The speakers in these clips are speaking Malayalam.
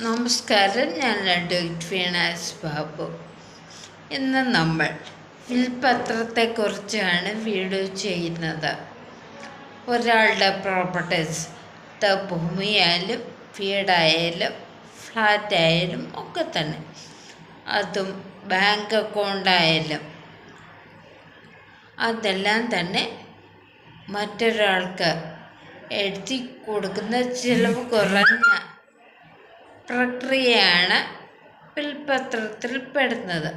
നമസ്കാരം, ഞാൻ അഡ്വക്കേറ്റ് വീണാസ് ബാബു. ഇന്ന് നമ്മൾ വിൽപത്രത്തെക്കുറിച്ചാണ് വീഡിയോ ചെയ്യുന്നത്. ഒരാളുടെ പ്രോപ്പർട്ടീസ്, ഭൂമിയായാലും വീടായാലും ഫ്ലാറ്റായാലും ഒക്കെ തന്നെ, അതും ബാങ്ക് അക്കൗണ്ടായാലും അതെല്ലാം തന്നെ മറ്റൊരാൾക്ക് എഴുതി കൊടുക്കുന്ന ചിലവ് കുറഞ്ഞ പ്രക്രിയയാണ് വിൽപത്രത്തിൽ പെടുന്നത്.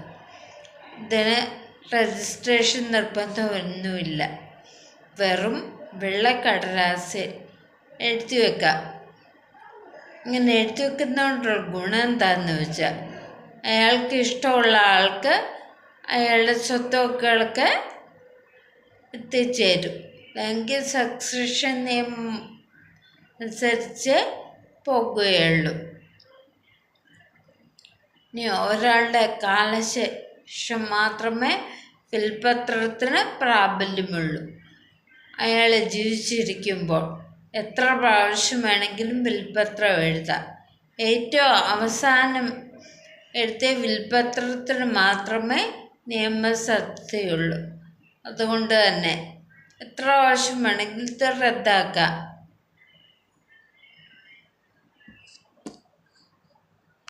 ഇതിന് രജിസ്ട്രേഷൻ നിർബന്ധമൊന്നുമില്ല. വെറും വെള്ളക്കടലാസിൽ എഴുതി വെക്കാം. ഇങ്ങനെ എഴുതി വെക്കുന്നതുകൊണ്ടുള്ള ഗുണം എന്താണെന്ന് വെച്ചാൽ, അയാൾക്ക് ഇഷ്ടമുള്ള ആൾക്ക് അയാളുടെ സ്വത്തുക്കൾക്ക് എത്തിച്ചേരും. ബാങ്ക് സക്സഷൻ നിയമം അനുസരിച്ച് പോകുകയുള്ളൂ. ഇനി ഒരാളുടെ കാലശേഷം മാത്രമേ വിൽപത്രത്തിന് പ്രാബല്യമുള്ളൂ. അയാൾ ജീവിച്ചിരിക്കുമ്പോൾ എത്ര പ്രാവശ്യം വേണമെങ്കിലും വിൽപത്രം എഴുതാം. ഏറ്റവും അവസാനം എഴുതിയ വിൽപത്രത്തിന് മാത്രമേ നിയമസാധുതയുള്ളൂ. അതുകൊണ്ട് തന്നെ എത്ര പ്രാവശ്യം വേണമെങ്കിലും ഇത് റദ്ദാക്കാം.